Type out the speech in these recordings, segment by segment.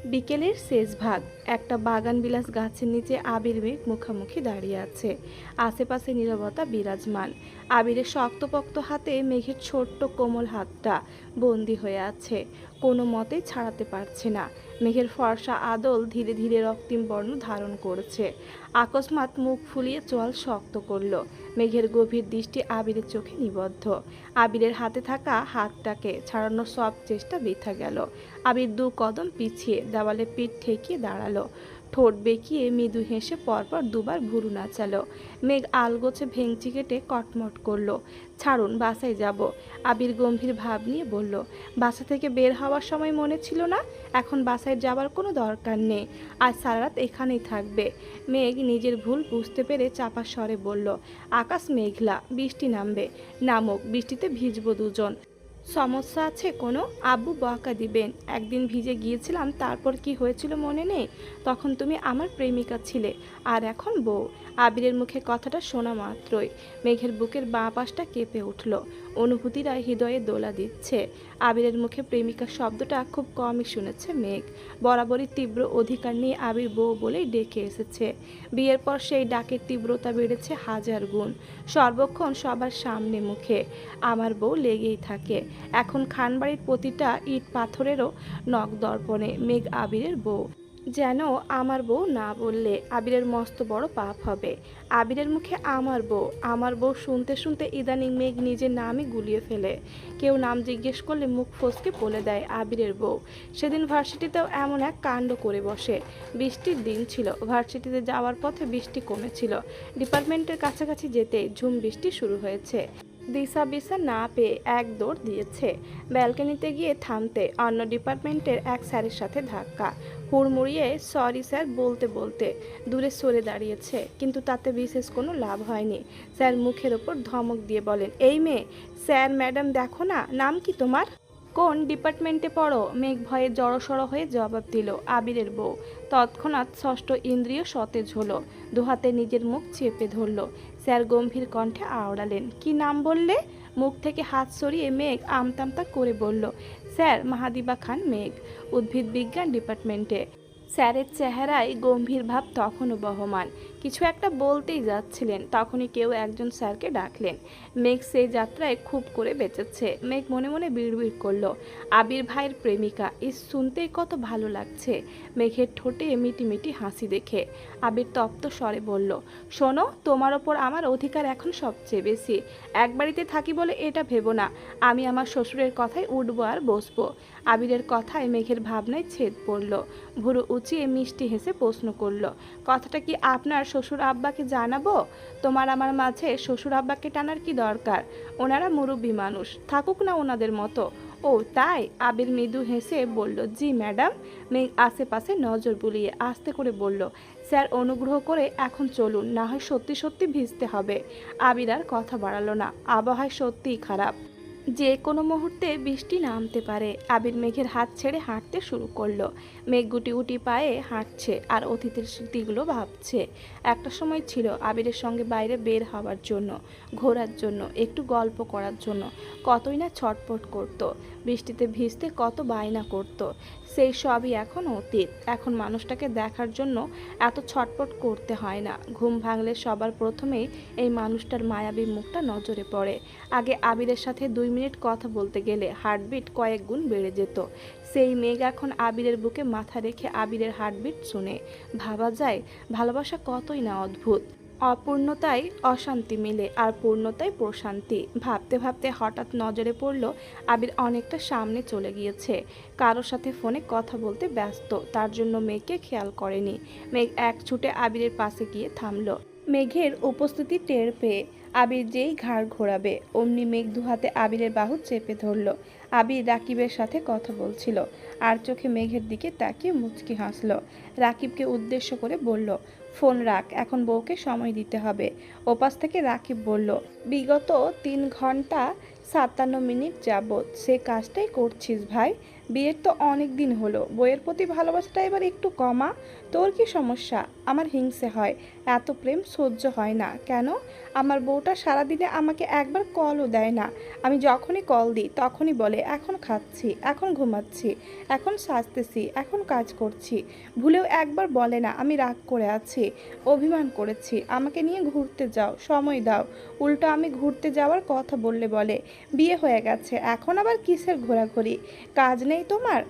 বিকেলের শেষ ভাগ। একটা বাগান বিলাস গাছের নিচে আবির মেঘ মুখোমুখি দাঁড়িয়ে আছে। আশেপাশে নীরবতা বিরাজমান। আবিরের শক্তপোক্ত হাতে মেঘের ছোট্ট কোমল হাতটা বন্দি হয়ে আছে, কোনো মতেই ছাড়াতে পারছে না। মেঘের ফর্সা আদল ধীরে ধীরে রক্তিম বর্ণ ধারণ করেছে। আকস্মাৎ মুখ ফুলিয়ে চোয়াল শক্ত করল। মেঘের গভীর দৃষ্টি আবিরের চোখে নিবদ্ধ। আবিরের হাতে থাকা হাতটাকে ছাড়ানোর সব চেষ্টা বৃথা গেল। আবির দু কদম পিছিয়ে দেওয়ালে পিঠ ঠেকিয়ে দাঁড়ালো। ঠোঁট বেঁকিয়ে মৃদু হেসে পরপর দুবার ভুরু নাচালো। মেঘ আলগোছে ভেঙচি কেটে কটমট করলো। ছাড়ুন, বাসায় যাব। আবির গম্ভীর ভাব নিয়ে বলল, বাসা থেকে বের হওয়ার সময় মনে ছিল না এখন বাসায় যাবার কোনো দরকার নেই, আজ সারা রাত এখানেই থাকবে। মেঘ নিজের ভুল বুঝতে পেরে চাপা স্বরে বলল, আকাশ মেঘলা, বৃষ্টি নামবে। নামুক, বৃষ্টিতে ভিজবো দুজন। সমস্যা আছে কোনো? আব্বু বকা দিবেন। একদিন ভিজে গিয়েছিলাম, তারপর কি হয়েছিল মনে নেই? তখন তুমি আমার প্রেমিকা ছিলে, আর এখন বউ। আবিরের মুখে কথাটা শোনা মাত্রই মেঘের বুকের বাঁ পাশটা কেঁপে উঠল। অনুভূতিরা হৃদয়ে দোলা দিচ্ছে। আবিরের মুখে প্রেমিকা শব্দটা খুব কমই শুনেছে মেঘ। বরাবরই তীব্র অধিকার নিয়ে আবির বউ বলেই ডেকে এসেছে। বিয়ের পর সেই ডাকের তীব্রতা বেড়েছে হাজার গুণ। সর্বক্ষণ সবার সামনে মুখে আমার বউ লেগেই থাকে। এখন খানবাড়ির প্রতিটা ইট পাথরেরও নখ দর্পণে মেঘ আবিরের বউ। যেন আমার বউ না বললে আবিরের মস্ত বড় পাপ হবে। আবিরের মুখে আমার বউ, আমার বউ শুনতে শুনতে ইদানিং মেঘ নিজের নামই গুলিয়ে ফেলে। কেউ নাম জিজ্ঞেস করলে মুখ ফসকে বলে দেয় আবিরের বউ। সেদিন ভার্সিটিতেও এমন এক কাণ্ড করে বসে। বৃষ্টির দিন ছিল, ভার্সিটিতে যাওয়ার পথে বৃষ্টি কমেছিল। ডিপার্টমেন্টের কাছাকাছি যেতেই ঝুম বৃষ্টি শুরু হয়েছে। দিশা বিশা না পেয়ে এক দৌড় দিয়েছে। ব্যালকনিতে গিয়ে থামতে অন্য ডিপার্টমেন্টের এক স্যারের সাথে ধাক্কা। হুড়মুড়িয়ে সরি স্যার বলতে বলতে দূরে সরে দাঁড়িয়েছে, কিন্তু তাতে বিশেষ কোনো লাভ হয়নি। স্যার মুখের ওপর ধমক দিয়ে বলেন, এই মেয়ে, স্যার ম্যাডাম দেখো না, নাম কি তোমার? কোন ডিপার্টমেন্টে পড়ো? মেঘ ভয়ে জড়সড় হয়ে জবাব দিল আবিরের বউ। তৎক্ষণাৎ ষষ্ঠ ইন্দ্রিয় সতেজ হলো। দুহাতে নিজের মুখ চেপে ধরল। স্যার গম্ভীর কণ্ঠে আওড়ালেন, কি নাম বললে? মুখ থেকে হাত সরিয়ে মেঘ আমতামতা করে বলল, স্যার মাহাদিবা খান মেঘ, উদ্ভিদ বিজ্ঞান ডিপার্টমেন্টে। স্যারের চেহারায় গম্ভীর ভাব তখনও বহমান। কিছু একটা বলতেই যাচ্ছিলেন, তখনই কেউ একজন স্যারকে ডাকলেন। মেঘ সেই যাত্রায় খুব করে বেঁচেছে। মেঘ মনে মনে বিড়বিড় করলো, আবির ভাইয়ের প্রেমিকা, শুনতেই কত ভালো লাগছে। মেঘের ঠোঁটে মিটিমিটি হাসি দেখে আবির তপ্ত স্বরে বলল, শোনো, তোমার ওপর আমার অধিকার এখন সবচেয়ে বেশি। এক বাড়িতে থাকি বলে এটা ভেবো না আমি আমার শ্বশুরের কথায় উঠবো আর বসবো। আবিরের কথায় মেঘের ভাবনায় ছেদ পড়ল। ভুরু উঁচিয়ে মিষ্টি হেসে প্রশ্ন করল, কথাটা কি আপনার শ্বশুর আব্বাকে জানাবো? তোমার আমার মাঝে শ্বশুর আব্বাকে টানার কি দরকার? ওনারা মুরব্বী মানুষ, থাকুক না ওনাদের মতো। ও তাই? আবির মৃদু হেসে বলল, জি ম্যাডাম। মেঘ আশেপাশে নজর বুলিয়ে আস্তে করে বলল, স্যার অনুগ্রহ করে এখন চলুন, না হয় সত্যি সত্যি ভিজতে হবে। আবির আর কথা বাড়ালো না। আবহাওয়া সত্যিই খারাপ, যে কোনো মুহূর্তে বৃষ্টি নামতে পারে। আবির মেঘের হাত ছেড়ে হাঁটতে শুরু করলো। মেঘ গুটি গুটি পায়ে হাঁটছে আর অতীতের স্মৃতিগুলো ভাবছে। একটা সময় ছিল আবিরের সঙ্গে বাইরে বের হওয়ার জন্য, ঘোরার জন্য, একটু গল্প করার জন্য কতই না ছটফট করত। বৃষ্টিতে ভিজতে কত বায়না করত। সেই সবই এখন অতীত। এখন মানুষটাকে দেখার জন্য এত ছটফট করতে হয় না। ঘুম ভাঙলে সবার প্রথমেই এই মানুষটার মায়াবী মুখটা নজরে পড়ে। আগে আবিরের সাথে 2 মিনিট কথা বলতে গেলে হার্টবিট কয়েক গুণ বেড়ে যেত। সেই মেঘ এখন আবিরের বুকে মাথা রেখে আবিরের হার্টবিট শুনে। ভাবা যায় ভালোবাসা কতই না অদ্ভুত। অপূর্ণতায় অশান্তি মিলে আর পূর্ণতায় প্রশান্তি। ভাবতে ভাবতে হঠাৎ নজরে পড়ল আবির অনেকটা সামনে চলে গিয়েছে। কারোর সাথে ফোনে কথা বলতে ব্যস্ত, তার জন্য মেঘকে খেয়াল করেনি। মেঘ এক ছুটে আবিরের পাশে গিয়ে থামল। মেঘের উপস্থিতি টের পেয়ে আবির যেই ঘাড় ঘোরাবে অমনি মেঘ দুহাতে আবিরের বাহু চেপে ধরল। আবির রাকিবের সাথে কথা বলছিল আর চোখে মেঘের দিকে তাকিয়ে মুচকি হাসল। রাকিবকে উদ্দেশ্য করে বলল, ফোন রাখ, এখন বউকে সময় দিতে হবে। ওপাশ থেকে রাকিব বলল, বিগত 3 ঘন্টা 57 মিনিট যাবৎ সে কাজটাই করছিস ভাই। বিয়ের তো অনেক দিন হলো, বইয়ের প্রতি ভালোবাসাটা এবার একটু কমা। তোর কি সমস্যা? আমার হিংসে হয়, এত প্রেম সহ্য হয় না কেন? আমার বউটা সারাদিনে আমাকে একবার কলও দেয় না। আমি যখনই কল দিই তখনই বলে এখন খাচ্ছি, এখন ঘুমাচ্ছি, এখন সাজতেছি, এখন কাজ করছি। ভুলেও একবার বলে না আমি রাগ করে আছি, অভিমান করেছি, আমাকে নিয়ে ঘুরতে যাও, সময় দাও। উল্টো আমি ঘুরতে যাওয়ার কথা বললে বলে বিয়ে হয়ে গেছে, এখন আবার কিসের ঘোরাঘুরি? কাজ নেই তোমার?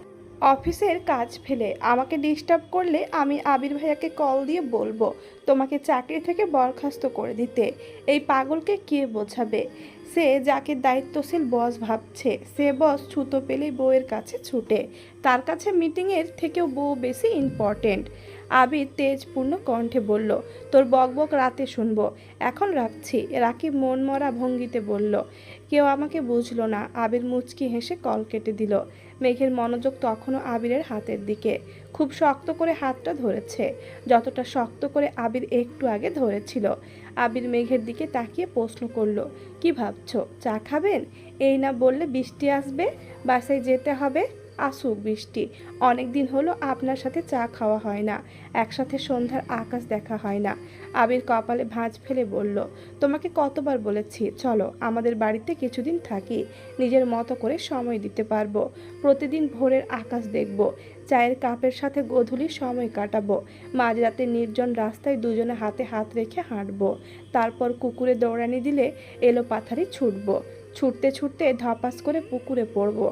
অফিসের কাজ ফেলে আমাকে ডিস্টার্ব করলে আমি আবির ভাইয়াকে কল দিয়ে বলবো তোমাকে চাকরি থেকে বরখাস্ত করে দিতে। এই পাগলকে কে বোঝাবে? সে যাকে দায়িত্বশীল বস ভাবছে, সে বস ছুতো পেলেই বউয়ের কাছে ছুটে। তার কাছে মিটিংয়ের থেকেও বউ বেশি ইম্পর্টেন্ট। আবির তেজপূর্ণ কণ্ঠে বলল, তোর বকবক রাতে শুনবো, এখন রাখছি। রাকিব মন মরা ভঙ্গিতে বলল। কেউ আমাকে বুঝলো না। আবির মুচকি হেসে কল কেটে দিল। মেঘের মনোযোগ তখনও আবিরের হাতের দিকে। খুব শক্ত করে হাতটা ধরেছে, যতটা শক্ত করে আবির একটু আগে ধরেছিল। আবির মেঘের দিকে তাকিয়ে প্রশ্ন করলো, কি ভাবছো? চা খাবেন? এই না বললে বৃষ্টি আসবে, বাসায় যেতে হবে। আসুক বৃষ্টি, অনেক দিন হলো আপনার সাথে চা খাওয়া হয় না, একসাথে সন্ধ্যার আকাশ দেখা হয় না। আবির কপালে ভাঁজ ফেলে বলল, তোমাকে কতবার বলেছি চলো আমাদের বাড়িতে কিছুদিন থাকি, নিজের মতো করে সময় দিতে পারবো। প্রতিদিন ভোরের আকাশ দেখব, চায়ের কাপের সাথে গধূলি সময় কাটাবো, মাঝরাতে নির্জন রাস্তায় দুজনে হাতে হাত রেখে হাঁটবো। তারপর কুকুরে দৌড়ানি দিলে এলো পাথারি ছুটবো, ছুটতে ছুটতে ধপাস করে পুকুরে পড়বো।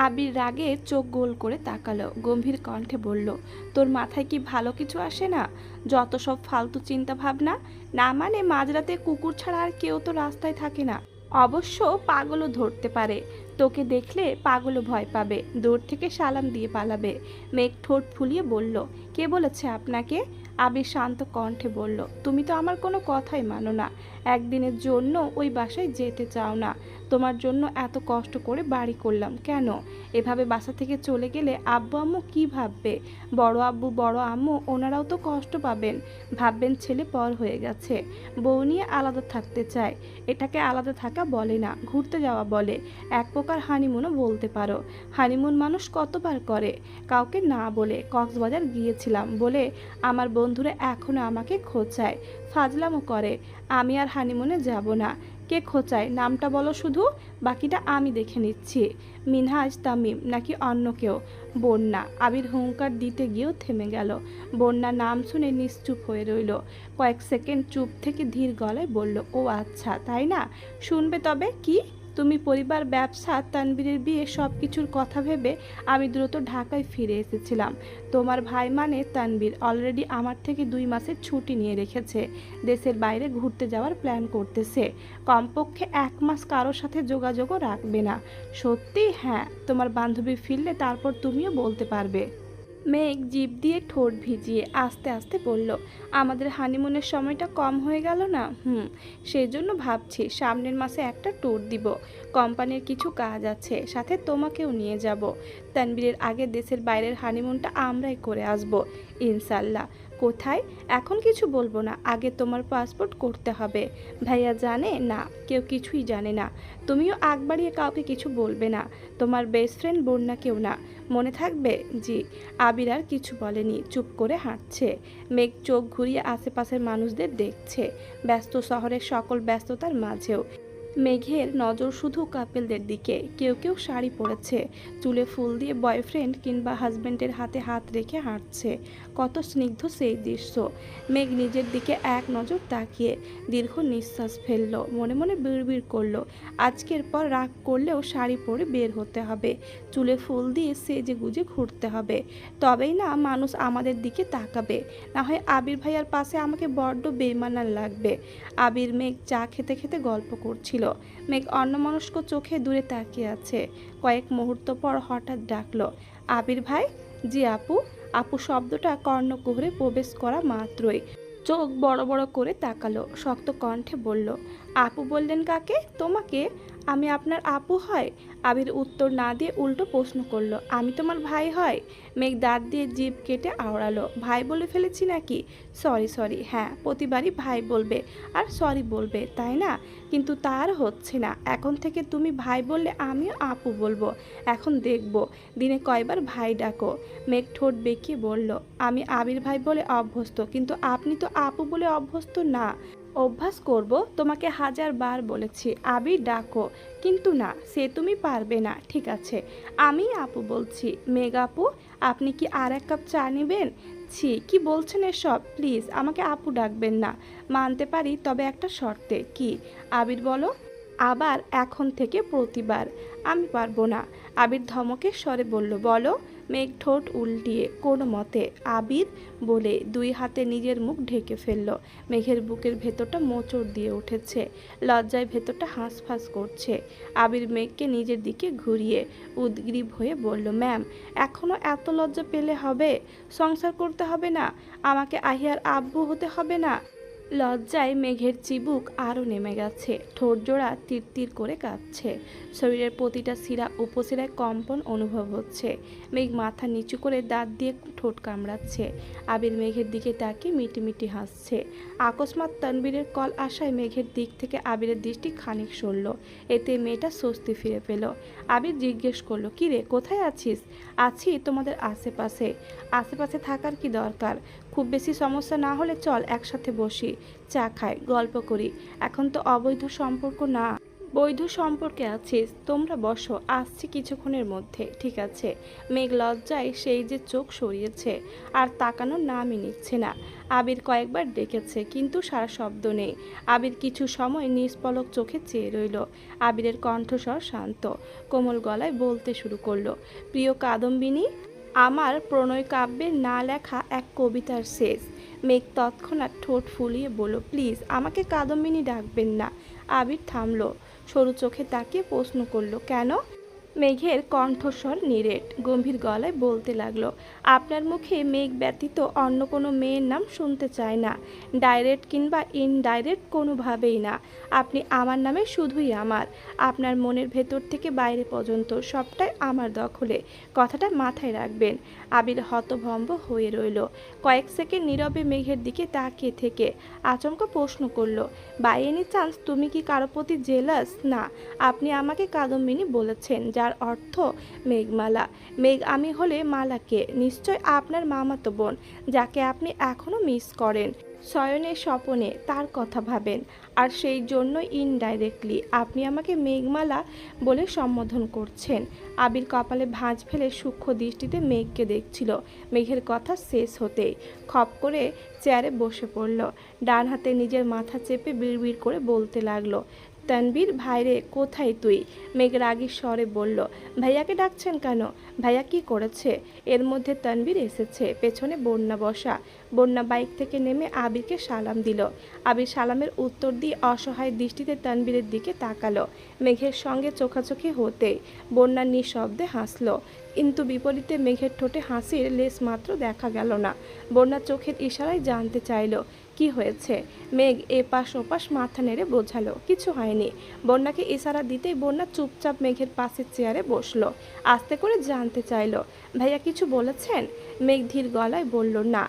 আবির রাগে চোখ গোল করে তাকালো, গম্ভীর কণ্ঠে বলল, তোর মাথায় কি ভালো কিছু আসে না? যত সব ফালতু চিন্তা ভাবনা। না মানে মাঝরাতে কুকুর ছাড়া আর কেউ তো রাস্তায় থাকে না। অবশ্য পাগলও ধরতে পারে, তোকে দেখলে পাগলও ভয় পাবে, দূর থেকে সালাম দিয়ে পালাবে। মেঘ ঠোঁট ফুলিয়ে বলল, কে বলেছে আপনাকে? আবির শান্ত কণ্ঠে বলল, তুমি তো আমার কোনো কথাই মানো না, একদিনের জন্য ওই বাসায় যেতে চাও না। তোমার জন্য এত কষ্ট করে বাড়ি করলাম কেন? এভাবে বাসা থেকে চলে গেলে আব্বু আম্মু কি ভাববে? বড় আব্বু বড় আম্মু ওনারাও তো কষ্ট পাবেন, ভাববেন ছেলে পর হয়ে গেছে, বউ নিয়ে আলাদা থাকতে চায়। এটাকে আলাদা থাকা বলে না, ঘুরতে যাওয়া বলে। এক প্রকার হানিমুনও বলতে পারো। হানিমুন মানুষ কতবার করে, কাউকে না বলে। কক্সবাজার গিয়েছিলাম বলে আমার বন্ধুরা এখনও আমাকে খোঁচায়, ফাজলামও করে। আমি আর হানিমুনে যাব না। কে খোঁচায় নামটা বলো শুধু, বাকিটা আমি দেখে নিচ্ছি। মিনহাজ, তামিম নাকি অন্য কেউ? বন্যা। আবির হুঙ্কার দিতে গিয়েও থেমে গেল। বন্যা নাম শুনে নিশ্চুপ হয়ে রইল। কয়েক সেকেন্ড চুপ থেকে ধীর গলায় বলল, ও আচ্ছা তাই না, শুনবে তবে কি? তুমি, পরিবার, ব্যবসা, তানবীরের বিয়ে, সব কিছুর কথা ভেবে আমি দ্রুত ঢাকায় ফিরে এসেছিলাম। তোমার ভাই মানে তানবীর অলরেডি আমার থেকে 2 মাসের ছুটি নিয়ে রেখেছে, দেশের বাইরে ঘুরতে যাওয়ার প্ল্যান করতেছে। কমপক্ষে 1 মাস কারোর সাথে যোগাযোগও রাখবে না। সত্যি? হ্যাঁ, তোমার বান্ধবী ফিরলে তারপর তুমিও বলতে পারবে। মেঘ জিভ দিয়ে ঠোঁট ভিজিয়ে আস্তে আস্তে বলল, আমাদের হানিমুনের সময়টা কম হয়ে গেল না? সেই জন্য ভাবছি সামনের মাসে একটা ট্যুর দিব। কোম্পানির কিছু কাজ আছে, সাথে তোমাকেও নিয়ে যাব। তানবীরের আগে দেশের বাইরের হানিমুনটা আমরাই করে আসব ইনশাল্লাহ। কোথায়? এখন কিছু বলবো না, আগে তোমার পাসপোর্ট করতে হবে। ভাইয়া জানে না, কেউ কিছুই জানে না। তুমিও আগ বাড়িয়ে কাউকে কিছু বলবে না, তোমার বেস্ট ফ্রেন্ড বন্যাকেও না। মনে থাকবে? জি। আবির আর কিছু বলেনি, চুপ করে হাঁটছে। মেঘ চোখ ঘুরিয়ে আশেপাশের মানুষদের দেখছে, ব্যস্ত শহরের সকল ব্যস্ততার মাঝেও। মেঘের নজর শুধু কাপেলদের দিকে। কেউ কেউ শাড়ি পরেছে, চুলে ফুল দিয়ে বয়ফ্রেন্ড কিংবা হাজব্যান্ডের হাতে হাত রেখে হাঁটছে। কত স্নিগ্ধ সেই দৃশ্য। মেঘ নিজের দিকে এক নজর তাকিয়ে দীর্ঘ নিঃশ্বাস ফেলল, মনে মনে বিড়বিড় করলো, আজকের পর রাগ করলেও শাড়ি পরে বের হতে হবে, চুলে ফুল দিয়ে সেজে গুজে ঘুরতে হবে। তবেই না মানুষ আমাদের দিকে তাকাবে, না হয় আবির ভাইয়ার পাশে আমাকে বড্ড বেমানান লাগবে। আবির মেঘ চা খেতে খেতে গল্প করছিল। মেঘ অন্যমনস্ক চোখে দূরে তাকিয়ে আছে। কয়েক মুহূর্ত পর হঠাৎ ডাকলো, আবির ভাই। জি আপু। আপু শব্দটা কর্ণকুহরে প্রবেশ করা মাত্রই চোখ বড় বড় করে তাকালো, শক্ত কণ্ঠে বলল, আপু বললেন কাকে? তোমাকে? আমি আপনার আপু হয়? আবির উত্তর না দিয়ে উল্টো প্রশ্ন করলো, আমি তোমার ভাই হয়? মেঘ দাঁত দিয়ে জিভ কেটে আওড়ালো, ভাই বলে ফেলেছি নাকি? সরি সরি, হ্যাঁ প্রতিবারই ভাই বলবে আর সরি বলবে তাই না? কিন্তু তার হচ্ছে না। এখন থেকে তুমি ভাই বললে আমিও আপু বলবো। এখন দেখবো দিনে কয়বার ভাই ডাকো। মেঘ ঠোঁট বেঁকিয়ে বলল, আমি আবির ভাই বলে অভ্যস্ত, কিন্তু আপনি তো আপু বলে অভ্যস্ত না। অভ্যাস করব? তোমাকে হাজার বার বলেছি আবির ডাকো, কিন্তু না, সে তুমি পারবে না। ঠিক আছে, আমি আপু বলছি। মেঘ আপু, আপনি কি আর এক কাপ চা নেবেন? ছি, কি বলছেন এসব? প্লিজ আমাকে আপু ডাকবেন না। মানতে পারি, তবে একটা শর্তে। কি? আবির বলো। আবার এখন থেকে প্রতিবার? আমি পারবো না। আবির ধমকের স্বরে বলল, বলো। মেঘ ঠোঁট উল্টিয়ে কোনো মতে আবির বলে দুই হাতে নিজের মুখ ঢেকে ফেলল। মেঘের বুকের ভেতরটা মোচড় দিয়ে উঠেছে, লজ্জায় ভেতরটা হাঁসফাঁস করছে। আবির মেঘকে নিজের দিকে ঘুরিয়ে উদ্গ্রীব হয়ে বলল, ম্যাম, এখনও এত লজ্জা পেলে হবে? সংসার করতে হবে না? আমাকে আহিয়ার আব্বু হতে হবে না? লজ্জায় মেঘের চিবুক আরও নেমে গেছে, ঠোঁট জোড়া তিরতির করে কাঁপছে, শরীরের প্রতিটা শিরা উপশিরায় কম্পন অনুভব হচ্ছে। মেঘ মাথা নিচু করে দাঁত দিয়ে ঠোঁট কামড়াচ্ছে। আবির মেঘের দিকে তাকিয়ে মিটিমিটি হাসছে। আকস্মাৎ তানবীরের কল আসায় মেঘের দিক থেকে আবিরের দৃষ্টি খানিক সরল। এতে মেয়েটা স্বস্তি ফিরে পেল। আবির জিজ্ঞেস করলো, কি রে, কোথায় আছিস? আছি তোমাদের আশেপাশে। আশেপাশে থাকার কি দরকার? খুব বেশি সমস্যা না হলে চল একসাথে বসি, চা খাই, গল্প করি। এখন তো অবৈধ সম্পর্ক না, বৈধ সম্পর্কে আছিস। তোমরা বসো, আসছি কিছুক্ষণের মধ্যে। ঠিক আছে। মেঘ লজ্জায় সেই যে চোখ সরিয়েছে, আর তাকানোর নামই নিচ্ছে না। আবির কয়েকবার ডেকেছে, কিন্তু সারা শব্দ নেই। আবির কিছু সময় নিষ্পলক চোখে চেয়ে রইল। আবিরের কণ্ঠস্বর শান্ত, কোমল গলায় বলতে শুরু করলো, প্রিয় কাদম্বিনী, আমার প্রণয় কাব্যের না লেখা এক কবিতার শেষ। মেঘ তৎক্ষণাৎ ঠোঁট ফুলিয়ে বলল, প্লিজ আমাকে কাদম্বিনী ডাকবেন না। আবির থামলো, সরু চোখে তাকিয়ে প্রশ্ন করলো, কেন? মেঘের কণ্ঠস্বর নিরেট, গম্ভীর গলায় বলতে লাগলো, আপনার মুখে মেঘ ব্যতীত অন্য কোনো মেয়ের নাম শুনতে চায় না, ডাইরেক্ট কিংবা ইনডাইরেক্ট কোনোভাবেই না। আপনি আমার নামে শুধুই আমার। আপনার মনের ভেতর থেকে বাইরে পর্যন্ত সবটাই আমার দখলে। কথাটা মাথায় রাখবেন। আবির হতভম্ব হয়ে রইল। কয়েক সেকেন্ড নীরবে মেঘের দিকে তাকিয়ে থেকে আচমকা প্রশ্ন করলো, বাই এনি চান্স তুমি কি কারো প্রতি জেলাস? না, আপনি আমাকে কাদম্বিনী বলেছেন, যার অর্থ মেঘমালা। মেঘ আমি হলে মালাকে, নিশ্চয় আপনার মামাতো বোন, যাকে আপনি এখনও মিস করেন। শয়নে স্বপনে তার কথা ভাবেন, আর সেই জন্য ইনডাইরেক্টলি আপনি আমাকে মেঘমালা বলে সম্বোধন করছেন। আবির কপালে ভাঁজ ফেলে সূক্ষ্ম দৃষ্টিতে মেঘকে দেখছিল। মেঘের কথা শেষ হতেই খপ করে চেয়ারে বসে পড়ল। ডান হাতে নিজের মাথা চেপে বিড়বিড় করে বলতে লাগলো, তানবীর ভাইরে, কোথায় তুই? মেঘ রাগীর স্বরে বলল, ভাইয়াকে ডাকছেন কেন? ভাইয়া কি করেছে? এর মধ্যে তানবীর এসেছে, পেছনে বন্যা বসা। বন্যা বাইক থেকে নেমে আবিরকে সালাম দিল। আবির সালামের উত্তর দিয়ে অসহায় দৃষ্টিতে তানবীরের দিকে তাকালো। মেঘের সঙ্গে চোখাচোখি হতেই বন্যা নিঃশব্দে হাসলো, কিন্তু বিপরীতে মেঘের ঠোঁটে হাসির লেশ মাত্র দেখা গেল না। বন্যা চোখের ইশারায় জানতে চাইল, কি হয়েছে? মেঘ এপাশ ওপাশ মাথা নেড়ে বোঝালো, কিছু হয়নি। বন্যাকে ইশারা দিতেই বন্যা চুপচাপ মেঘের পাশের চেয়ারে বসলো। আস্তে করে জানতে চাইল, ভাইয়া কিছু বলেছেন? মেঘ ধীর গলায় বলল, না।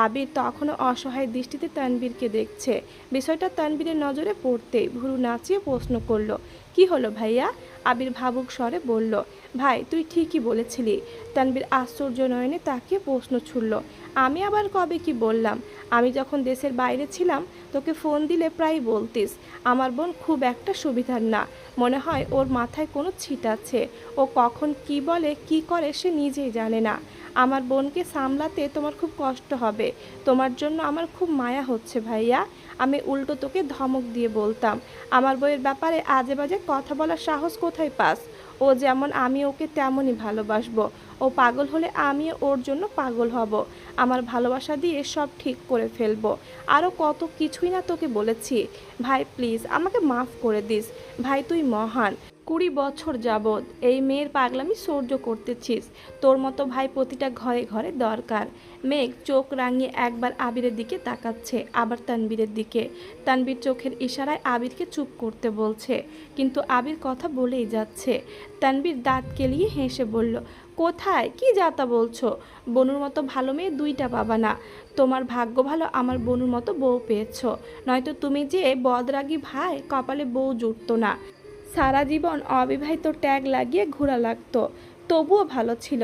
আবির তখনও অসহায় দৃষ্টিতে তানবীরকে দেখছে। বিষয়টা তানবীরের নজরে পড়তেই ভুরু নাচিয়ে প্রশ্ন করলো, কি হলো ভাইয়া? আবির ভাবুক স্বরে বলল, ভাই তুই ঠিকই বলেছিলি। তানবীর আশ্চর্য নয়নে তাকিয়ে প্রশ্ন ছুড়ল, আমি আবার কবে কি বললাম? আমি যখন দেশের বাইরে ছিলাম তোকে ফোন দিলে প্রায় বলতিস আমার বোন খুব একটা সুবিধার না, মনে হয় ওর মাথায় কোনো ছিট আছে, ও কখন কি বলে কি করে সে নিজেই জানে না। আমার বোনকে সামলাতে তোমার খুব কষ্ট হবে, তোমার জন্য আমার খুব মায়া হচ্ছে ভাইয়া। আমি উল্টো তোকে ধমক দিয়ে বলতাম, আমার বইয়ের ব্যাপারে আজে বাজে কথা বলার সাহস কোথায় পাস? ও যেমন আমি ওকে তেমনই ভালোবাসবো। ও পাগল হলে আমিও ওর জন্য পাগল হব। আমার ভালোবাসা দিয়ে সব ঠিক করে ফেলবো। আরও কত কিছুই না তোকে বলেছি। ভাই প্লিজ আমাকে মাফ করে দিস। ভাই তুই মহান। 20 বছর যাবৎ এই মেয়ের পাগলামি সহ্য করতেছিস। তোর মতো ভাই প্রতিটা ঘরে ঘরে দরকার। মেঘ চোখ রাঙিয়ে একবার আবিরের দিকে তাকাচ্ছে, আবার তানবীরের দিকে। তানবীর চোখের ইশারায় আবিরকে চুপ করতে বলছে, কিন্তু আবির কথা বলেই যাচ্ছে। তানবীর দাঁত কেলিয়ে হেসে বলল, কোথায় কি যাতা বলছো? বনুর মতো ভালো মেয়ে দুইটা পাবা না। তোমার ভাগ্য ভালো আমার বনুর মতো বউ পেয়েছো, নয়তো তুমি যে বদরাগী ভাই, কপালে বউ জুটতো না। সারা জীবন অবিবাহিত ট্যাগ লাগিয়ে ঘোরা লাগতো, তবুও ভালো ছিল।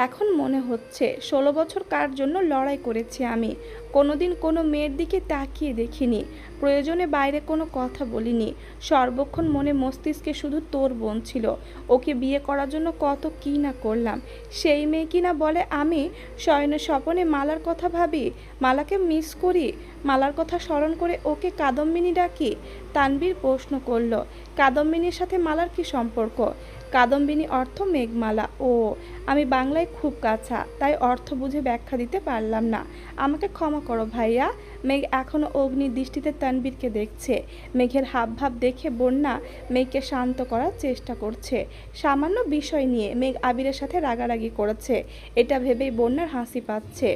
এখন মনে হচ্ছে 16 বছর কার জন্য লড়াই করেছি আমি। কোনোদিন কোনো মেয়ের দিকে তাকিয়ে দেখিনি, প্রয়োজনে বাইরে কোনো কথা বলিনি। সর্বক্ষণ মনে মস্তিষ্কে শুধু তোর বোন ছিল। ওকে বিয়ে করার জন্য কত কী না করলাম। সেই মেয়ে কিনা বলে আমি শয়নে স্বপনে মালার কথা ভাবি, মালাকে মিস করি, মালার কথা স্মরণ করে ওকে কাদম্বিনী ডাকি। তানবীর প্রশ্ন করল, কাদম্বিনীর সাথে মালার কি সম্পর্ক? কাদম্বিনী অর্থ মেঘমালা। ও, আমি বাংলায় খুব কাঁচা, তাই অর্থ বুঝে ব্যাখ্যা দিতে পারলাম না। আমাকে ক্ষমা করো ভাইয়া। মেঘ এখনও অগ্নির দৃষ্টিতে তানবীরকে দেখছে। মেঘের হাবভাব দেখে বন্যা মেঘকে শান্ত করার চেষ্টা করছে। সামান্য বিষয় নিয়ে মেঘ আবিরের সাথে রাগারাগি করেছে, এটা ভেবেই বন্যার হাসি পাচ্ছে।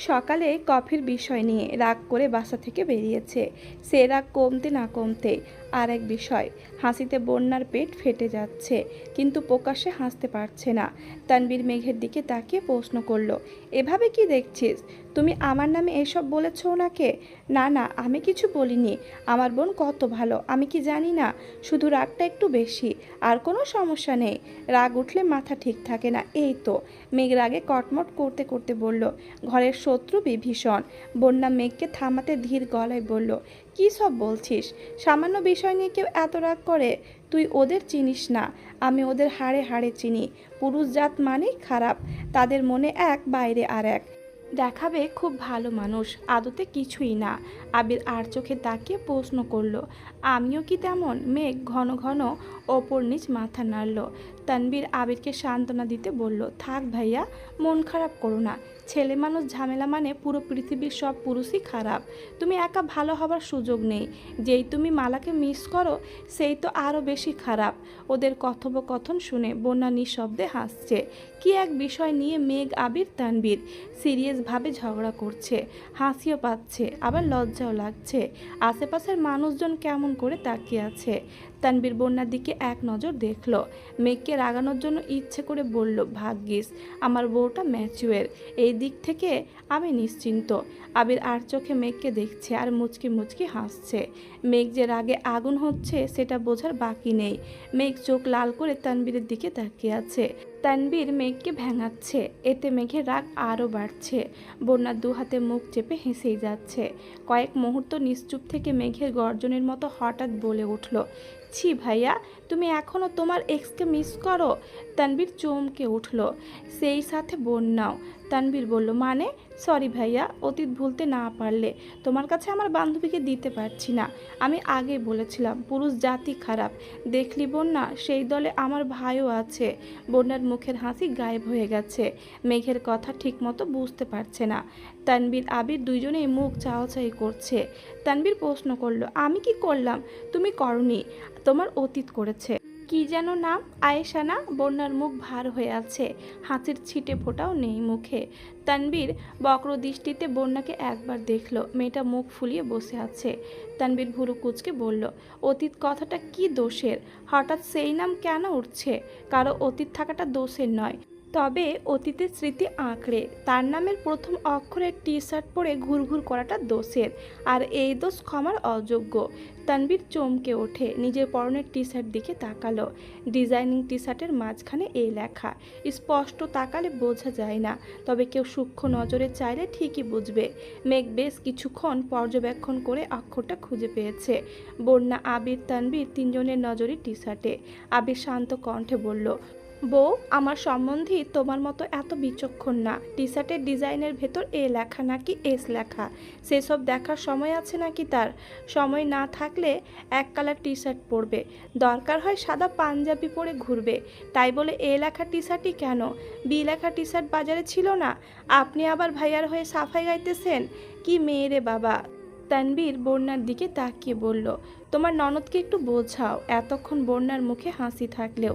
সকালে কফির বিষয় নিয়ে রাগ করে বাসা থেকে বেরিয়েছে। সে রাগ কমতে না কমতে আর এক বিষয়, হাসিতে বন্যার পেট ফেটে যাচ্ছে, কিন্তু প্রকাশ্যে হাসতে পারছে না। তানবীর মেঘের দিকে তাকিয়ে প্রশ্ন করলো, এভাবে কি দেখছিস? তুমি আমার নামে এসব বলেছ ওনাকে? না না, আমি কিছু বলিনি। আমার বোন কত ভালো, আমি কি জানি না? শুধু রাগটা একটু বেশি, আর কোনো সমস্যা নেই। রাগ উঠলে মাথা ঠিক থাকে না, এই তো। মেঘ রাগে কটমট করতে করতে বলল, ঘরের শত্রু বিভীষণ। বন্যা মেঘকে থামাতে ধীর গলায় বলল, কী সব বলছিস? সামান্য বিষয় নিয়ে কেউ এত রাগ করে? তুই ওদের চিনিস না, আমি ওদের হাড়ে হাড়ে চিনি। পুরুষ জাত মানেই খারাপ, তাদের মনে এক বাইরে আর এক। দেখাবে খুব ভালো মানুষ, আদতে কিছুই না। আবির আর চোখে তাকিয়ে প্রশ্ন করলো, আমিও কি তেমন? মেঘ ঘন ঘন ওপর নিচ মাথা নাড়ল। তানবীর আবিরকে সান্ত্বনা দিতে বলল, থাক ভাইয়া, মন খারাপ করো না। ছেলে মানুষ ঝামেলা মানে পুরো পৃথিবীর সব পুরুষই খারাপ। তুমি একা ভালো হবার সুযোগ নেই। যেই তুমি মালাকে মিস করো, সেই তো আরও বেশি খারাপ। ওদের কথোপকথন শুনে বন্যা নিঃশব্দে হাসছে। কি এক বিষয় নিয়ে মেঘ আবির তানবীর সিরিয়াসভাবে ঝগড়া করছে। হাসিও পাচ্ছে, আবার লজ্জাও লাগছে। আশেপাশের মানুষজন কেমন করে তাকিয়ে আছে। তানবীর বন্যার দিকে এক নজর দেখল। মেঘকে রাগানোর জন্য ইচ্ছে করে বলল, ভাগ্যিস আমার বউটা ম্যাচিওর, এই দিক থেকে আমি নিশ্চিন্ত। আবির আর চোখে মেঘকে দেখছে আর মুচকি মুচকি হাসছে। মেঘ যে রাগে আগুন হচ্ছে সেটা বোঝার বাকি নেই। মেঘ চোখ লাল করে তানবীরের দিকে তাকিয়ে আছে। তানবীর মেঘকে ভেঙাচ্ছে, এতে মেঘের রাগ আরও বাড়ছে। বন্যার দু হাতে মুখ চেপে হেসেই যাচ্ছে। কয়েক মুহূর্ত নিশ্চুপ থেকে মেঘের গর্জনের মতো হঠাৎ বলে উঠল, ছি ভাইয়া, তুমি এখনও তোমার এক্সকে মিস করো? তানবীর চমকে উঠল, সেই সাথে বন্যাও। তানবীর বলল, মানে? সরি ভাইয়া, অতীত ভুলতে না পারলে তোমার কাছে আমার বান্ধবীকে দিতে পারছি না। আমি আগেই বলেছিলাম পুরুষ জাতি খারাপ। দেখলি বন্যা, সেই দলে আমার ভাইও আছে। বন্যার মুখের হাসি গায়েব হয়ে গেছে। মেঘের কথা ঠিকমতো বুঝতে পারছে না। তানবীর আবির দুইজনেই মুখ চাওয়াচাই করছে। তানবীর প্রশ্ন করলো, আমি কি করলাম? তুমি করনি, তোমার অতীত করেছে। কি যেন নাম? আয়েশা না? বন্যার মুখ ভার হয়ে আছে, হাসির ছিটে ফোটাও নেই মুখে। তানবীর বক্র দৃষ্টিতে বন্যাকে একবার দেখল, মেয়েটা মুখ ফুলিয়ে বসে আছে। তানবীর ভুরু কুঁচকে বলল, অতীত কথাটা কি দোষের? হঠাৎ সেই নাম কেন উঠছে? কারো অতীত থাকাটা দোষের নয়, তবে অতীতের স্মৃতি আঁকড়ে তার নামের প্রথম অক্ষরের টি শার্ট পরে ঘুরঘুর করাটা দোষের, আর এই দোষ ক্ষমার অযোগ্য। তানবীর চমকে ওঠে, নিজের পরনের টি শার্ট দিকে তাকালো। ডিজাইনিং টি শার্টের মাঝখানে এই লেখা। স্পষ্ট তাকালে বোঝা যায় না, তবে কেউ সূক্ষ্ম নজরে চাইলে ঠিকই বুঝবে। মেঘ বেশ কিছুক্ষণ পর্যবেক্ষণ করে অক্ষরটা খুঁজে পেয়েছে। বন্যা, আবির, তানবীর তিনজনের নজরই টি শার্টে। আবির শান্ত কণ্ঠে বলল, বউ, আমার সম্বন্ধী তোমার মতো এত বিচক্ষণ না। টি শার্টের ডিজাইনের ভেতর এ লেখা নাকি এস লেখা, সেসব দেখার সময় আছে নাকি তার? সময় না থাকলে এক কালার টি শার্ট পরবে, দরকার হয় সাদা পাঞ্জাবি পরে ঘুরবে। তাই বলে এ লেখা টি শার্টই কেন? বি লেখা টি শার্ট বাজারে ছিল না? আপনি আবার ভাইয়ার হয়ে সাফাই গাইতেছেন? কি মেয়ে রে বাবা! তানবীর বন্যার দিকে তাকিয়ে বলল, তোমার ননদকে একটু বোঝাও। এতক্ষণ বন্যার মুখে হাসি থাকলেও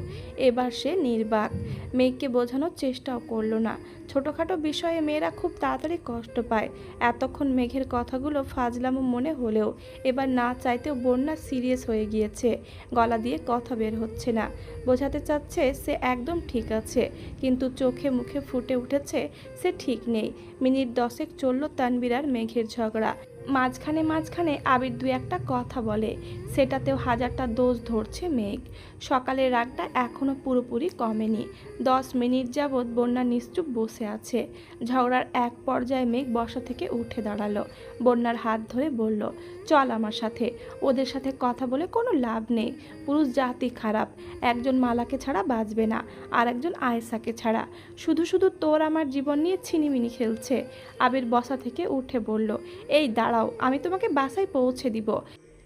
এবার সে নির্বাক। মেয়েকে বোঝানোর চেষ্টাও করলো না। ছোটোখাটো বিষয়ে মেয়েরা খুব তাড়াতাড়ি কষ্ট পায়। এতক্ষণ মেঘের কথাগুলো ফাজলামো মনে হলেও এবার না চাইতেও বন্যা সিরিয়াস হয়ে গিয়েছে। গলা দিয়ে কথা বের হচ্ছে না। বোঝাতে চাচ্ছে সে একদম ঠিক আছে, কিন্তু চোখে মুখে ফুটে উঠেছে সে ঠিক নেই। মিনিট 10 চলল তানবীর আর মেঘের ঝগড়া। মাঝখানে মাঝখানে আবির দু একটা কথা বলে, সেটাতেও হাজারটা দোষ ধরছে মেঘ। সকালের রাগটা এখনও পুরোপুরি কমেনি। 10 মিনিট যাবৎ বন্যা নিশ্চুপ বসে আছে। ঝগড়ার এক পর্যায়ে মেঘ বসা থেকে উঠে দাঁড়ালো, বন্যার হাত ধরে বলল, চল আমার সাথে। ওদের সাথে কথা বলে কোনো লাভ নেই। পুরুষ জাতি খারাপ। একজন মালাকে ছাড়া বাঁচবে না, আর একজন আয়েশাকে ছাড়া। শুধু শুধু তোর আমার জীবন নিয়ে ছিনিমিনি খেলছে। আবির বসা থেকে উঠে বলল, এই দাঁড়াও, আমি তোমাকে বাসায় পৌঁছে দিব।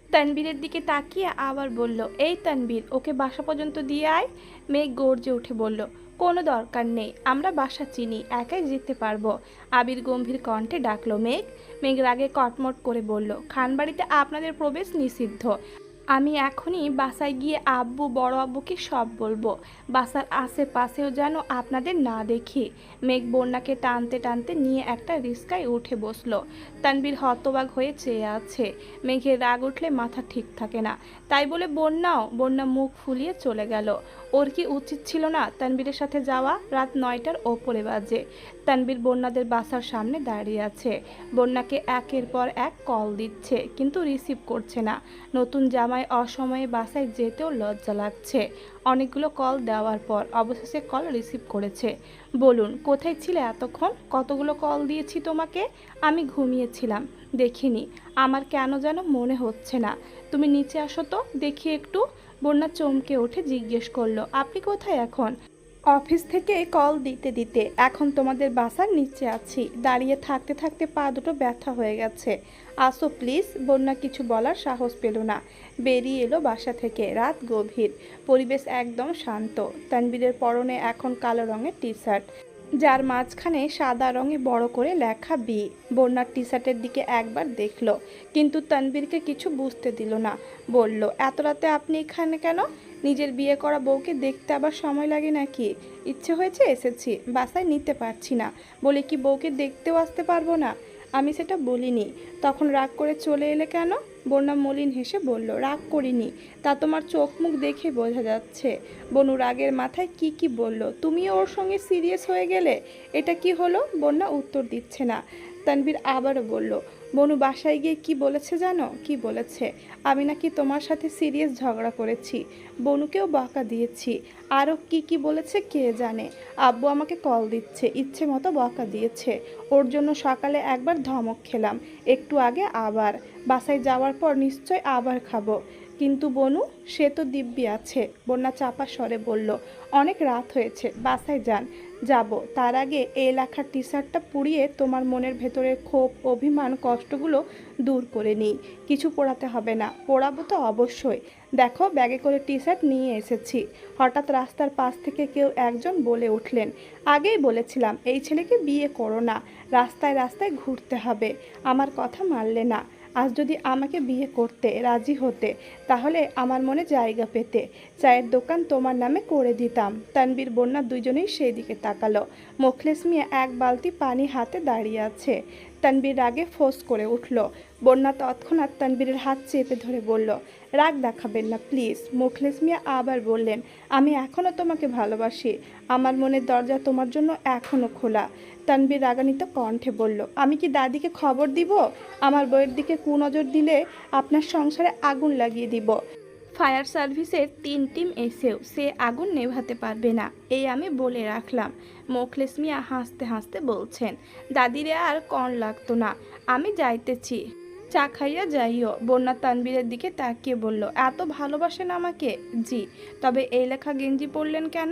তানবীরের দিকে তাকিয়ে আবার বলল, এই তানবীর, ওকে বাসা পর্যন্ত দিয়ে আয়। মেঘ গর্জে উঠে বলল, কোনো দরকার নেই, আমরা বাসা চিনি, একাই যেতে পারবো। আবির গম্ভীর কণ্ঠে ডাকলো, মেঘ। মেঘ রাগে কটমট করে বলল, খানবাড়িতে আপনাদের প্রবেশ নিষিদ্ধ। আমি এখনই বাসায় গিয়ে আব্বু বড় আব্বুকে সব বলবো। বাসার আশেপাশেও যেন আপনাদের না দেখি। মেঘ বন্যাকে টানতে টানতে নিয়ে একটা রিস্কায় উঠে বসলো। তানবীর হতবাক হয়ে চেয়ে আছে। মেঘের রাগ উঠলে মাথা ঠিক থাকে না, তাই বলে বন্যা মুখ ফুলিয়ে চলে গেল। ওর কি উচিত ছিল না তানবীরের সাথে যাওয়া? রাত 9টার ওপরে বাজে। তানবীর বন্যাদের বাসার সামনে দাঁড়িয়ে আছে। বন্যাকে একের পর এক কল দিচ্ছে, কিন্তু রিসিভ করছে না। নতুন জামাই অসময়ে বাসায় যেতেও লজ্জা লাগছে। অনেকগুলো কল দেওয়ার পর অবশেষে কল রিসিভ করেছে। বলুন, কোথায় ছিলে এতক্ষণ? কতগুলো কল দিয়েছি তোমাকে? আমি ঘুমিয়েছিলাম, দেখিনি। আমার কেন যেন মনে হচ্ছে না। তুমি নিচে আসো তো দেখি একটু। বন্যা চমকে উঠে জিজ্ঞেস করলো, আপনি কোথায় এখন? অফিস থেকে কল দিতে দিতে এখন তোমাদের বাসার নিচে আছি। দাঁড়িয়ে থাকতে থাকতে পা দুটো ব্যথা হয়ে গেছে। আসো প্লিজ। বন্যা কিছু বলার সাহস পেল না, বেরিয়ে এলো বাসা থেকে। রাত গভীর, পরিবেশ একদম শান্ত। তানবীরের পরনে এখন কালো রঙের টি শার্ট, যার মাঝখানে সাদা রঙে বড় করে লেখা বি। বন্যার টি শার্টের দিকে একবার দেখলো, কিন্তু তানবীরকে কিছু বুঝতে দিল না। বলল, এত রাতে আপনি এখানে কেন? নিজের বিয়ে করা বউকে দেখতে আবার সময় লাগে নাকি? ইচ্ছে হয়েছে এসেছি, বাসায় নিতে পারছি না বলে কি বউকে দেখতেও আসতে পারবো না? আমি সেটা বলিনি। তখন রাগ করে চলে এলে কেন? বন্যা মলিন হেসে বলল, রাগ করিনি, তা তোমার চোখ মুখ দেখে বোঝা যাচ্ছে। বনু রাগের মাথায় কি কি বলল, তুমিও ওর সঙ্গে সিরিয়াস হয়ে গেলে। এটা কি হলো? বন্যা উত্তর দিচ্ছে না। তানবীর আবারও বলল, বনু বাসায় গিয়ে কি বলেছে জানো? কি বলেছে? আমি নাকি তোমার সাথে সিরিয়াস ঝগড়া করেছি, বনুকেও বকা দিয়েছি। আরও কি কি বলেছে কে জানে। আব্বু আমাকে কল দিচ্ছে, ইচ্ছে মতো বকা দিয়েছে। ওর জন্য সকালে একবার ধমক খেলাম, একটু আগে আবার। বাসায় যাওয়ার পর নিশ্চয় আবার খাবো। কিন্তু বনু, সে তো দিব্যি আছে। বন্যা চাপা স্বরে বলল, অনেক রাত হয়েছে, বাসায় যান। যাব, তার আগে এ লেখার টি শার্টটা পুড়িয়ে তোমার মনের ভেতরের ক্ষোভ, অভিমান, কষ্টগুলো দূর করে নিই। কিছু পোড়াতে হবে না। পোড়াবো তো অবশ্যই। দেখো, ব্যাগে করে টি শার্ট নিয়ে এসেছি। হঠাৎ রাস্তার পাশ থেকে কেউ একজন বলে উঠলেন, আগেই বলেছিলাম এই ছেলেকে বিয়ে করো না, রাস্তায় রাস্তায় ঘুরতে হবে। আমার কথা মানলে না। আজ যদি আমাকে বিয়ে করতে রাজি হতে, তাহলে আমার মনে জায়গা পেতে। চায়ের দোকান তোমার নামে করে দিতাম। তানবীর বন্যা দুইজনেই সেই দিকে তাকালো। মোখলেস মিয়া এক বালতি পানি হাতে দাঁড়িয়ে আছে। তানবীর রাগে ফোঁস করে উঠল। বন্যা তৎক্ষণাৎ তানবীরের হাত চেপে ধরে বলল, রাগ দেখাবেন না প্লিজ। মোখলেস মিয়া আবার বললেন, আমি এখনও তোমাকে ভালোবাসি। আমার মনের দরজা তোমার জন্য এখনও খোলা। তানবীর রাগান্বিত কণ্ঠে বলল, আমি কি দাদিকে খবর দিব? আমার বইয়ের দিকে কুনজর দিলে আপনার সংসারে আগুন লাগিয়ে দিব। ফায়ার সার্ভিসের 3 টিম এসেও সে আগুন নেভাতে পারবে না, এই আমি বলে রাখলাম। মোখলেস মিয়া হাসতে হাসতে বলছেন, দাদিরে আর কন লাগতো না, আমি যাইতেছি। চা খাইয়া যাইও। বন্যা তানবীরের দিকে তাকিয়ে বলল, এত ভালোবাসেন আমাকে? জি। তবে এই লেখা গেঞ্জি পরলেন কেন?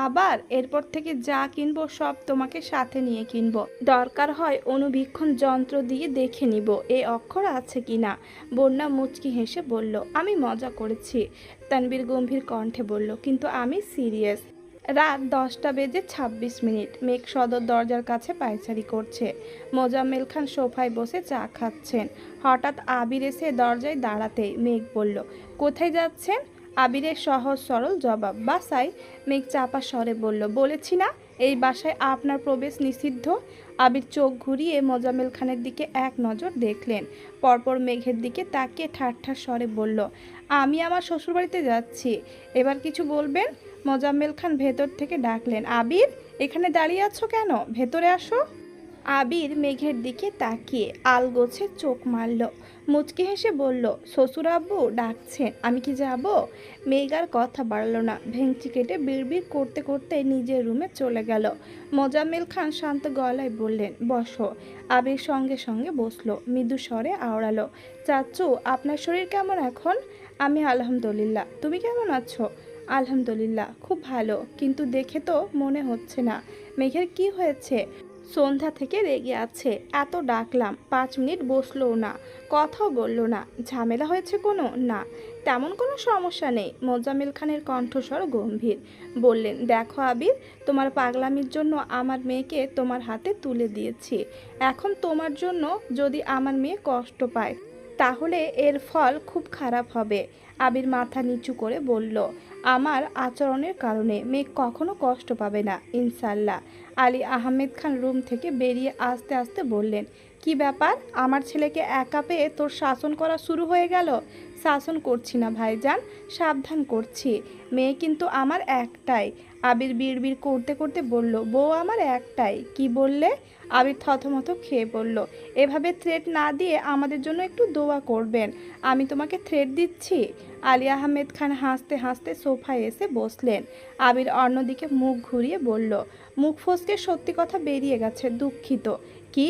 আবার এরপর থেকে যা কিনবো সব তোমাকে সাথে নিয়ে কিনবো, দরকার হয় অনুবীক্ষণ যন্ত্র দিয়ে দেখে নিব এ অক্ষর আছে কিনা। বন্যা মুচকি হেসে বলল, আমি মজা করেছি। তানবীর গম্ভীর কণ্ঠে বলল, কিন্তু আমি সিরিয়াস। রাত 10টা বেজে 26 মিনিট। মেঘ সদর দরজার কাছে পায়চারি করছে। মোজাম্মেল খান সোফায় বসে চা খাচ্ছেন। হঠাৎ আবির এসে দরজায় দাঁড়াতেই মেঘ বলল, কোথায় যাচ্ছেন? আবিরের সহজ সরল জবাব, বাসায়। মেঘ চাপা স্বরে বলল, বলেছি না এই বাসায় আপনার প্রবেশ নিষিদ্ধ। আবির চোখ ঘুরিয়ে মোজাম্মেল খানের দিকে এক নজর দেখলেন, পরপর মেঘের দিকে তাকিয়ে ঠাট্টার স্বরে বলল, আমি আমার শ্বশুরবাড়িতে যাচ্ছি, এবার কিছু বলবেন? মোজাম্মেল খান ভেতর থেকে ডাকলেন, আবির, এখানে দাঁড়িয়ে আছো কেন? ভেতরে আসো। আবির মেঘের দিকে তাকিয়ে আলগোছে চোখ মারল, মুচকি হেসে বলল, শ্বশুর আব্বু ডাকছেন, আমি কি যাব? মেঘ আর কথা বাড়ল না, ভেঙচি কেটে বিড়বিড় করতে করতে নিজের রুমে চলে গেল। মোজাম্মেল খান শান্ত গলায় বললেন, বসো। আবির সঙ্গে সঙ্গে বসলো, মৃদু স্বরে আওড়ালো, চাচু আপনার শরীর কেমন এখন? আমি আলহামদুলিল্লাহ, তুমি কেমন আছো? আলহামদুলিল্লাহ, খুব ভালো, কিন্তু দেখে তো মনে হচ্ছে না। মেঘের কি হয়েছে? সন্ধ্যা থেকে রেগে আছে, এত ডাকলাম 5 মিনিট বসলোও না, কথাও বললো না। ঝামেলা হয়েছে কোনো? না, তেমন কোনো সমস্যা নেই। মোজাম্মেল খানের কণ্ঠস্বর গম্ভীর। বললেন, দেখো আবির, তোমার পাগলামির জন্য আমার মেয়েকে তোমার হাতে তুলে দিয়েছি। এখন তোমার জন্য যদি আমার মেয়ে কষ্ট পায় তাহলে এর ফল খুব খারাপ হবে। আবির মাথা নিচু করে বলল, আমার আচরণের কারণে মেয়ে কখনো কষ্ট পাবে না, ইনশাল্লাহ। আলী আহমেদ খান রুম থেকে বেরিয়ে আস্তে আস্তে বললেন, কি ব্যাপার, আমার ছেলেকে একা পেয়ে তোর শাসন করা শুরু হয়ে গেল? শাসন করছি না ভাইজান, সাবধান করছি। মেয়ে কিন্তু আমার একটাই। আবির বিড়বিড় করতে করতে বলল, বউ আমার একটাই। কি বললে? আবির থতমত খেয়ে বলল, এভাবে থ্রেট না দিয়ে আমাদের জন্য একটু দোয়া করবেন। আমি তোমাকে থ্রেট দিচ্ছি? আলী আহমেদ খান হাসতে হাসতে সোফায় এসে বসলেন। আবির অন্যদিকে মুখ ঘুরিয়ে বলল, মুখ ফসকে সত্যি কথা বেরিয়ে গেছে, দুঃখিত। কি?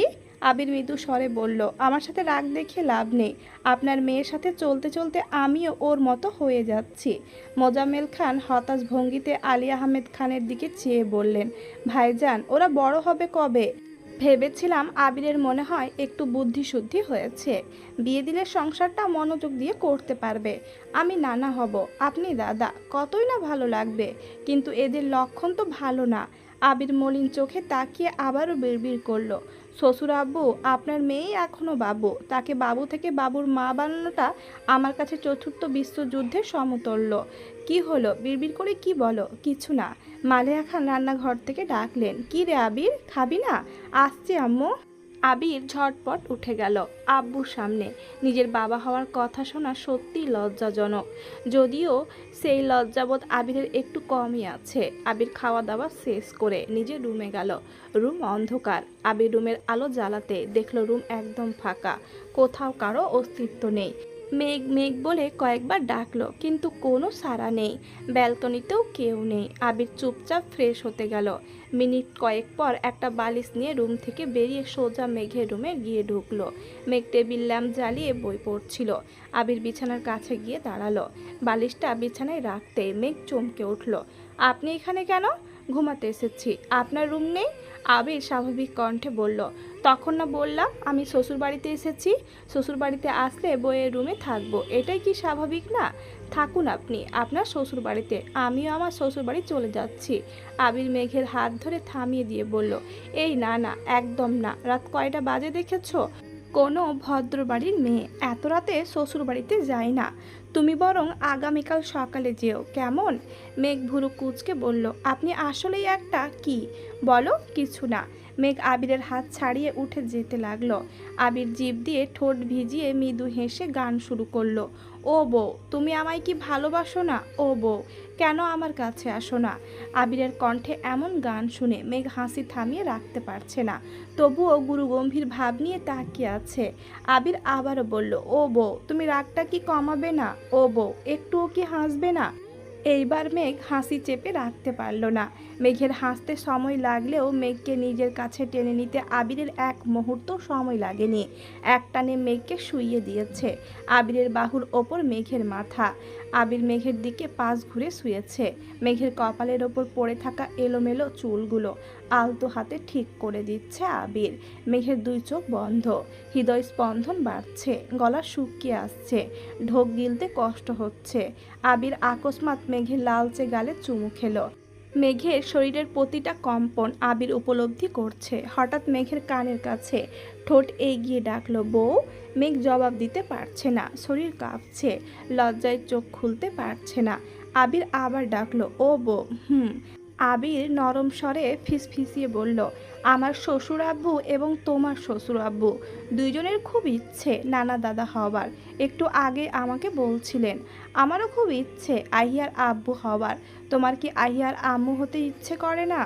আবির মৃদু স্বরে বলল, আমার সাথে রাগ দেখে লাভ নেই। আপনার মেয়ের সাথে চলতে চলতে আমিও ওর মতো হয়ে যাচ্ছি। মোজাম্মেল খান হতাশ ভঙ্গিতে আলী আহমেদ খানের দিকে চেয়ে বললেন, ভাইজান ওরা বড় হবে কবে? ভেবেছিলাম আবিরের মনে হয় একটু বুদ্ধিশুদ্ধি হয়েছে, বিয়ে দিলে সংসারটা মনোযোগ দিয়ে করতে পারবে। আমি নানা হব, আপনি দাদা, কতই না ভালো লাগবে। কিন্তু এদের লক্ষণ তো ভালো না। আবির মলিন চোখে তাকিয়ে আবারও বিড়বিড় করলো, শ্বশুর আব্বু, আপনার মেয়েই এখনো বাবু, তাকে বাবু থেকে বাবুর মা বানানোটা আমার কাছে চতুর্থ বিশ্বযুদ্ধের সমতুল্য। কি হলো, বিড়বিড় করে কি বলো? কিছু না। মালেহা খান রান্নাঘর থেকে ডাকলেন, কি রে আবির, খাবি না? আসছি আম্মু। আবির ঝটপট উঠে গেল আব্বুর সামনে। নিজের বাবা হওয়ার কথা শোনা সত্যিই লজ্জাজনক, যদিও সেই লজ্জাবোধ আবিরের একটু কমই আছে। আবির খাওয়া দাওয়া শেষ করে নিজের রুমে গেল। রুম অন্ধকার। আবির রুমের আলো জ্বালাতে দেখল রুম একদম ফাঁকা, কোথাও কারো অস্তিত্ব নেই। মেঘ মেঘ বলে কয়েকবার ডাকলো, কিন্তু কোনো সাড়া নেই। ব্যালকনিতেও কেউ নেই। আবির চুপচাপ ফ্রেশ হতে গেল। মিনিট কয়েক পর একটা বালিশ নিয়ে রুম থেকে বেরিয়ে সোজা মেঘের রুমে গিয়ে ঢুকলো। মেঘ টেবিল ল্যাম্প জ্বালিয়ে বই পড়ছিল। আবির বিছানার কাছে গিয়ে দাঁড়ালো। বালিশটা বিছানায় রাখতে মেঘ চমকে উঠল, আপনি এখানে কেন? ঘুমাতে এসেছি। আপনার রুম নেই? আবির স্বাভাবিক কণ্ঠে বলল, তখন না বললাম আমি শ্বশুরবাড়িতে এসেছি? শ্বশুরবাড়িতে আসলে বইয়ের রুমে থাকবো, এটাই কি স্বাভাবিক না? থাকুন আপনি আপনার শ্বশুরবাড়িতে, আমিও আমার শ্বশুরবাড়ি চলে যাচ্ছি। আবির মেঘের হাত ধরে থামিয়ে দিয়ে বলল, এই না না, একদম না। রাত কয়টা বাজে দেখেছো? কোনো ভদ্র বাড়ির মেয়ে এত রাতে শ্বশুরবাড়িতে যায় না। তুমি বরং আগামীকাল সকালে যেও, কেমন? মেঘ ভুরু কুঁচকে বলল, আপনি আসলেই একটা কি? বলো। কিছু না। মেঘ আবিরের হাত ছাড়িয়ে উঠে যেতে লাগলো। আবির জিভ দিয়ে ঠোঁট ভিজিয়ে মৃদু হেসে গান শুরু করলো, ও বউ, তুমি আমায় কি ভালোবাসো না? ও বউ, কেন আমার কাছে আসো না? আবিরের কণ্ঠে এমন গান শুনে মেঘ হাসি থামিয়ে রাখতে পারছে না, তবুও গুরুগম্ভীর ভাব নিয়ে তাকিয়ে আছে। আবির আবারও বলল, ও বউ, তুমি রাগটা কি কমাবে না? ও বউ, একটুও কি হাসবে না? এইবার মেঘ হাসি চেপে রাখতে পারল না। মেঘের হাসতে সময় লাগলেও মেঘকে নিজের কাছে টেনে নিতে আবিরের এক মুহূর্ত সময় লাগেনি। একটানে মেঘকে শুইয়ে দিয়েছে। আবিরের বাহুর ওপর মেঘের মাথা। আবির মেঘের দিকে পাশ ঘুরে শুয়েছে। মেঘের কপালের ওপর পড়ে থাকা এলোমেলো চুলগুলো আলতো হাতে ঠিক করে দিচ্ছে আবির। মেঘের দুই চোখ বন্ধ, হৃদয় স্পন্দন বাড়ছে, গলা শুকিয়ে আসছে, ঢোক গিলতে কষ্ট হচ্ছে। আবির আকস্মাৎ মেঘের লালচে গালে চুমু খেলো। মেঘের শরীরের প্রতিটা কম্পন আবির উপলব্ধি করছে। হঠাৎ মেঘের কানের কাছে ঠোঁট এগিয়ে ডাকলো, বউ। মেঘ জবাব দিতে পারছে না, শরীর কাঁপছে, লজ্জায় চোখ খুলতে পারছে না। আবির আবার ডাকলো, ও বউ। আবির নরম স্বরে ফিসফিসিয়ে বলল, আমার শ্বশুর আব্বু এবং তোমার শ্বশুর আব্বু দুইজনের খুব ইচ্ছে নানা দাদা হবার। একটু আগে আমাকে বলছিলেন। আমারও খুব ইচ্ছে আহিয়ার আব্বু হবার। তোমার কি আহিয়ার আম্মু হতে ইচ্ছে করে না?